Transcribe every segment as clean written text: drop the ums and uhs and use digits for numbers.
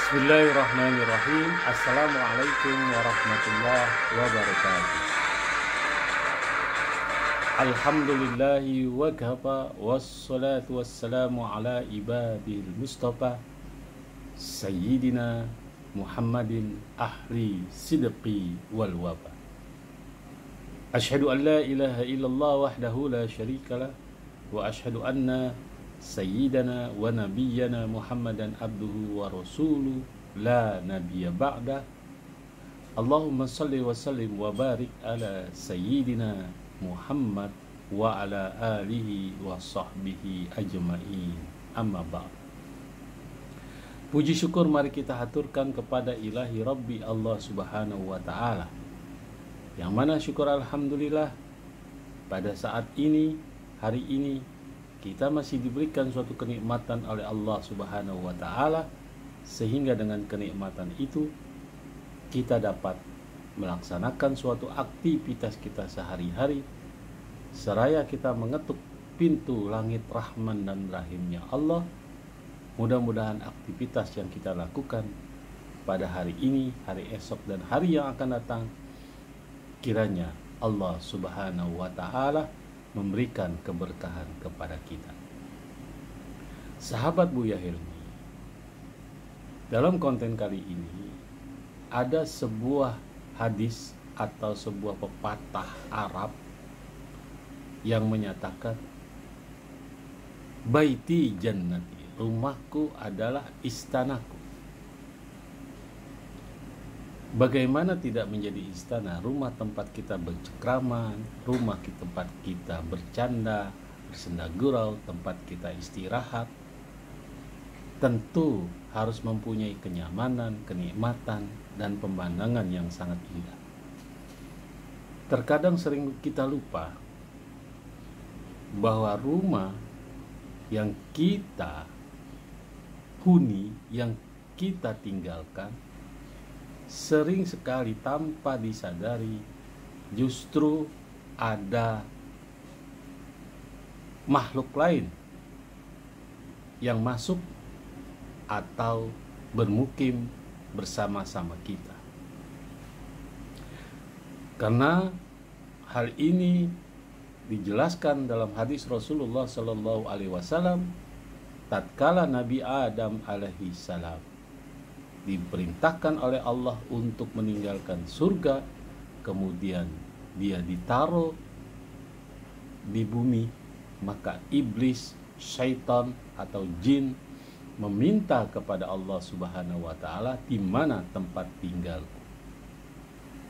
Bismillahirrahmanirrahim. Assalamualaikum warahmatullahi wabarakatuh. Alhamdulillahi wa kafa, wassalatu wassalamu ala ibadil mustafa Sayyidina Muhammadin ahli sidqi wal wafa. Ashhadu an la ilaha illallah wahdahu la syarikalah, wa ashhadu anna Sayyidana wa nabiyyana Muhammadan abduhu wa rasuluh la nabiyya ba'dah. Allahumma salli wa sallim wa barik ala Sayyidina Muhammad wa ala alihi wa sahbihi ajma'in. Amma ba'd. Puji syukur mari kita haturkan kepada ilahi Rabbi Allah subhanahu wa ta'ala, yang mana syukur alhamdulillah pada saat ini, hari ini, kita masih diberikan suatu kenikmatan oleh Allah subhanahu wa ta'ala, sehingga dengan kenikmatan itu kita dapat melaksanakan suatu aktivitas kita sehari-hari, seraya kita mengetuk pintu langit rahman dan rahimnya Allah. Mudah-mudahan aktivitas yang kita lakukan pada hari ini, hari esok, dan hari yang akan datang, kiranya Allah subhanahu wa ta'ala memberikan keberkahan kepada kita. Sahabat Buya Hilmi, dalam konten kali ini ada sebuah hadis atau sebuah pepatah Arab yang menyatakan baiti jannati, rumahku adalah istanaku. Bagaimana tidak menjadi istana, rumah tempat kita bercengkraman, rumah tempat kita bercanda, bersenda gurau, tempat kita istirahat, tentu harus mempunyai kenyamanan, kenikmatan, dan pemandangan yang sangat indah. Terkadang sering kita lupa bahwa rumah yang kita huni, yang kita tinggalkan, sering sekali tanpa disadari justru ada makhluk lain yang masuk atau bermukim bersama-sama kita. Karena hal ini dijelaskan dalam hadis Rasulullah Sallallahu Alaihi Wasallam, tatkala Nabi Adam alaihi salam diperintahkan oleh Allah untuk meninggalkan surga, kemudian dia ditaruh di bumi, maka iblis, syaitan atau jin meminta kepada Allah subhanahu wa ta'ala, di mana tempat tinggalku?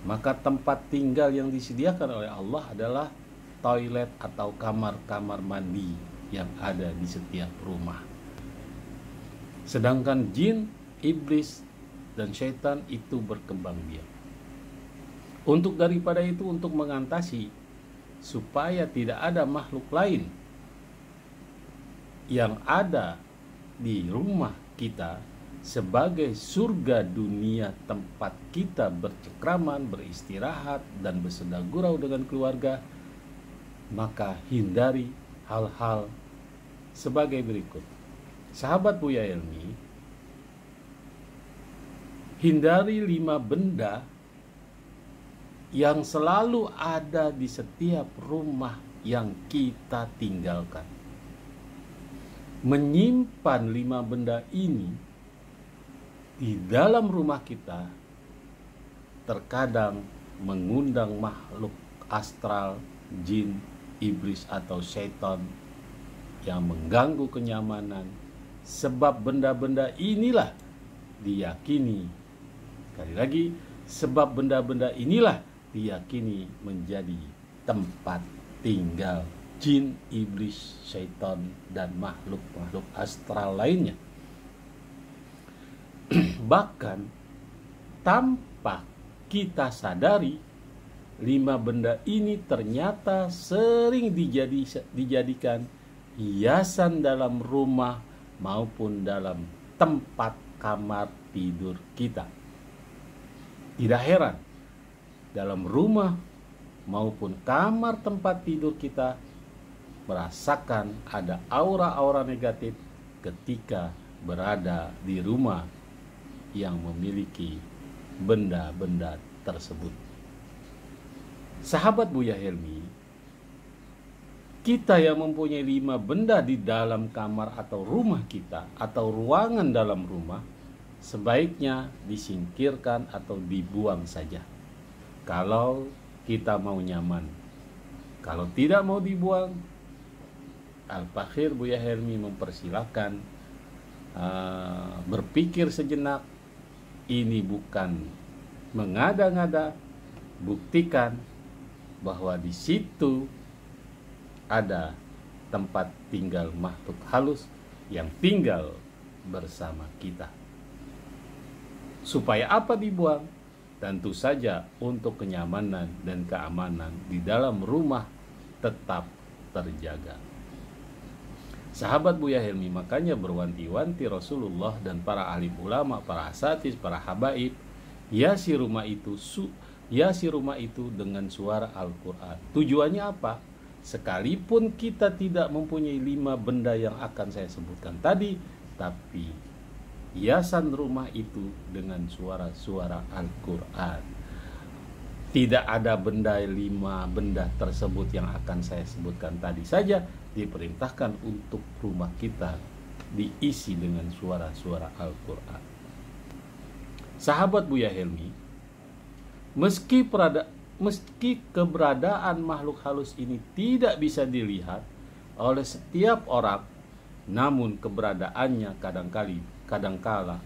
Maka tempat tinggal yang disediakan oleh Allah adalah toilet atau kamar-kamar mandi yang ada di setiap rumah. Sedangkan jin, iblis, dan syaitan itu berkembang biak. Untuk daripada itu, untuk mengatasi supaya tidak ada makhluk lain yang ada di rumah kita sebagai surga dunia, tempat kita bercengkraman, beristirahat, dan bersenda gurau dengan keluarga, maka hindari hal-hal sebagai berikut. Sahabat Buya Hilmi, hindari 5 benda yang selalu ada di setiap rumah yang kita tinggalkan. Menyimpan 5 benda ini di dalam rumah kita terkadang mengundang makhluk astral, jin, iblis atau syaitan yang mengganggu kenyamanan. Sebab benda-benda inilah diyakini, sekali lagi, sebab benda-benda inilah diyakini menjadi tempat tinggal jin, iblis, syaitan, dan makhluk-makhluk astral lainnya. Bahkan tanpa kita sadari, 5 benda ini ternyata sering dijadikan hiasan dalam rumah maupun dalam tempat kamar tidur kita. Tidak heran, dalam rumah maupun kamar tempat tidur kita merasakan ada aura-aura negatif ketika berada di rumah yang memiliki benda-benda tersebut. Sahabat Buya Helmi, kita yang mempunyai 5 benda di dalam kamar atau rumah kita atau ruangan dalam rumah, sebaiknya disingkirkan atau dibuang saja kalau kita mau nyaman. Kalau tidak mau dibuang, Al-Fakhir Buya Helmi mempersilahkan berpikir sejenak. Ini bukan mengada-ngada, buktikan bahwa di situ ada tempat tinggal makhluk halus yang tinggal bersama kita. Supaya apa dibuang? Tentu saja untuk kenyamanan dan keamanan di dalam rumah tetap terjaga. Sahabat Buya Helmi makanya berwanti-wanti Rasulullah dan para alim ulama, para asatidz, para habaib, hiasi rumah itu dengan suara Al-Quran. Tujuannya apa? Sekalipun kita tidak mempunyai 5 benda yang akan saya sebutkan tadi, tapi hiasan rumah itu dengan suara-suara Al-Quran. Tidak ada 5 benda tersebut yang akan saya sebutkan tadi saja, diperintahkan untuk rumah kita diisi dengan suara-suara Al-Quran. Sahabat Buya Helmi, meski keberadaan makhluk halus ini tidak bisa dilihat oleh setiap orang, namun keberadaannya kadangkala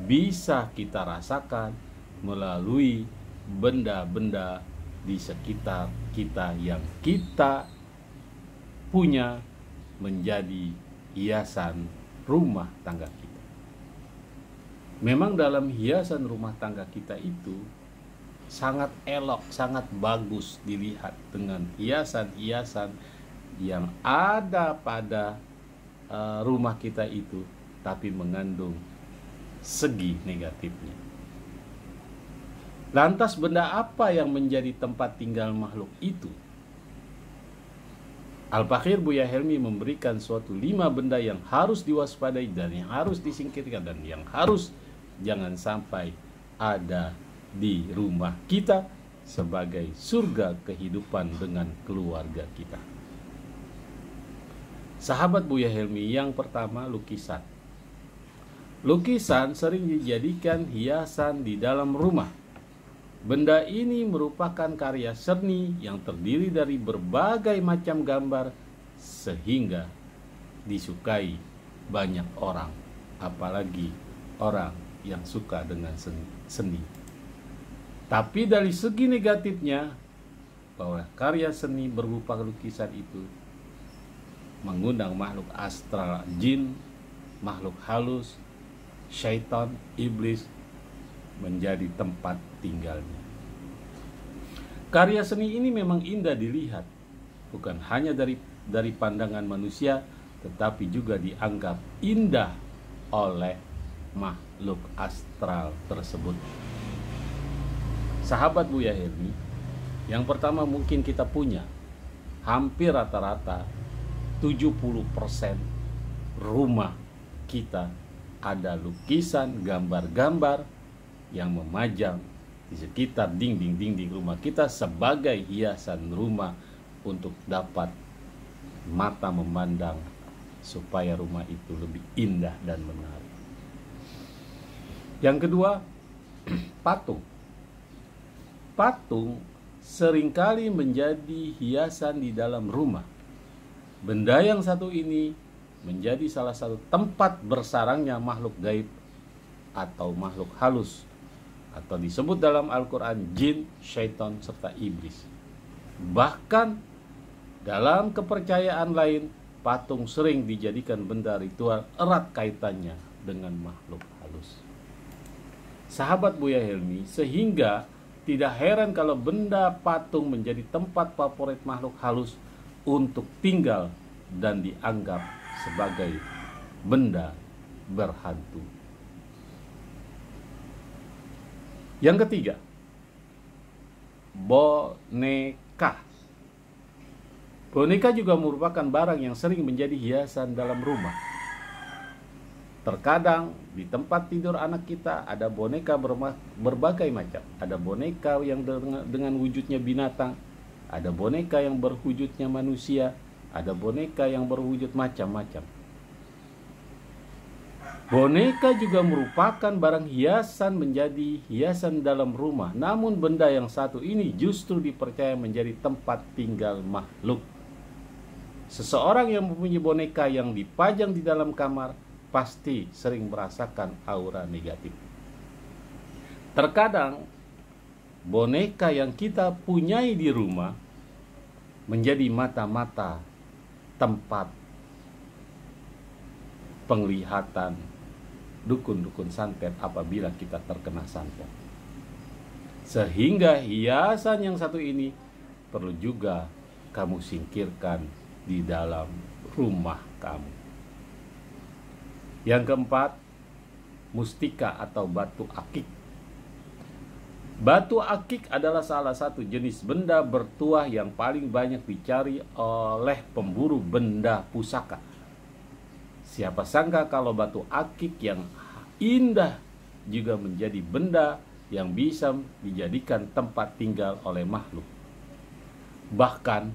bisa kita rasakan melalui benda-benda di sekitar kita yang kita punya menjadi hiasan rumah tangga kita. Memang dalam hiasan rumah tangga kita itu sangat elok, sangat bagus dilihat dengan hiasan-hiasan yang ada pada rumah kita itu, tapi mengandung segi negatifnya. Lantas benda apa yang menjadi tempat tinggal makhluk itu? Al-Fakhir Buya Helmi memberikan suatu 5 benda yang harus diwaspadai dan yang harus disingkirkan dan yang harus jangan sampai ada di rumah kita sebagai surga kehidupan dengan keluarga kita. Sahabat Buya Helmi, yang pertama lukisan. Lukisan sering dijadikan hiasan di dalam rumah. Benda ini merupakan karya seni yang terdiri dari berbagai macam gambar sehingga disukai banyak orang, apalagi orang yang suka dengan seni. Tapi dari segi negatifnya, bahwa karya seni berupa lukisan itu mengundang makhluk astral, jin, makhluk halus, syaitan, iblis menjadi tempat tinggalnya. Karya seni ini memang indah dilihat, bukan hanya dari pandangan manusia, tetapi juga dianggap indah oleh makhluk astral tersebut. Sahabat Buya Helmi, yang pertama mungkin kita punya hampir rata-rata 70% rumah kita ada lukisan, gambar-gambar yang memajang di sekitar dinding-dinding rumah kita sebagai hiasan rumah untuk dapat mata memandang supaya rumah itu lebih indah dan menarik. Yang kedua, patung. Patung seringkali menjadi hiasan di dalam rumah. Benda yang satu ini menjadi salah satu tempat bersarangnya makhluk gaib atau makhluk halus, atau disebut dalam Al-Quran jin, syaitan, serta iblis. Bahkan dalam kepercayaan lain, patung sering dijadikan benda ritual erat kaitannya dengan makhluk halus. Sahabat Buya Helmi, sehingga tidak heran kalau benda patung menjadi tempat favorit makhluk halus untuk tinggal dan dianggap sebagai benda berhantu. Yang ketiga, boneka. Boneka juga merupakan barang yang sering menjadi hiasan dalam rumah. Terkadang di tempat tidur anak kita ada boneka berbagai macam. Ada boneka yang dengan wujudnya binatang, ada boneka yang berwujudnya manusia, ada boneka yang berwujud macam-macam. Boneka juga merupakan barang hiasan, menjadi hiasan dalam rumah. Namun benda yang satu ini justru dipercaya menjadi tempat tinggal makhluk. Seseorang yang mempunyai boneka yang dipajang di dalam kamar pasti sering merasakan aura negatif. Terkadang boneka yang kita punyai di rumah menjadi mata-mata tempat penglihatan dukun-dukun santet apabila kita terkena santet. Sehingga hiasan yang satu ini perlu juga kamu singkirkan di dalam rumah kamu. Yang keempat, mustika atau batu akik. Batu akik adalah salah satu jenis benda bertuah yang paling banyak dicari oleh pemburu benda pusaka. Siapa sangka kalau batu akik yang indah juga menjadi benda yang bisa dijadikan tempat tinggal oleh makhluk. Bahkan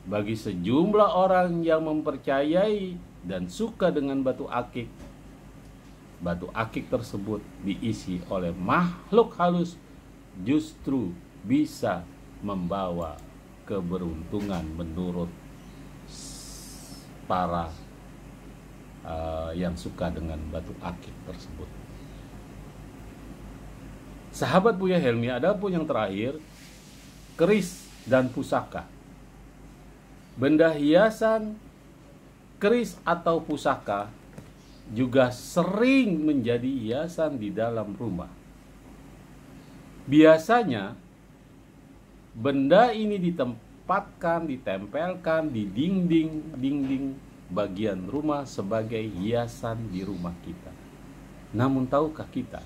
bagi sejumlah orang yang mempercayai dan suka dengan batu akik tersebut diisi oleh makhluk halus justru bisa membawa keberuntungan menurut para yang suka dengan batu akik tersebut. Sahabat Buya Helmi, ada pun yang terakhir, keris dan pusaka. Benda hiasan, keris atau pusaka juga sering menjadi hiasan di dalam rumah. Biasanya benda ini ditempelkan di dinding bagian rumah sebagai hiasan di rumah kita. Namun tahukah kita,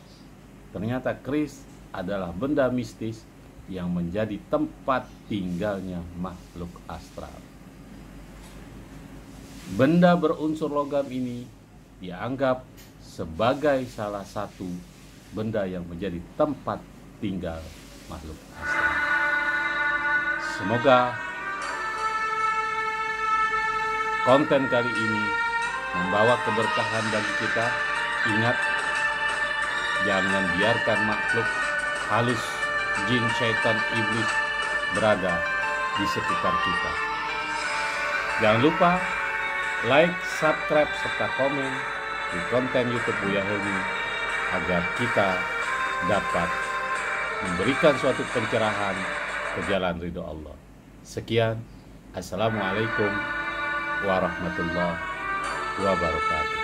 ternyata keris adalah benda mistis yang menjadi tempat tinggalnya makhluk astral. Benda berunsur logam ini dianggap sebagai salah satu benda yang menjadi tempat tinggal makhluk astral. Semoga konten kali ini membawa keberkahan bagi kita. Ingat, jangan biarkan makhluk halus, jin, syaitan, iblis berada di sekitar kita. Jangan lupa like, subscribe, serta komen di konten YouTube Buya Helmi agar kita dapat memberikan suatu pencerahan ke jalan ridho Allah. Sekian, Assalamualaikum warahmatullahi wabarakatuh.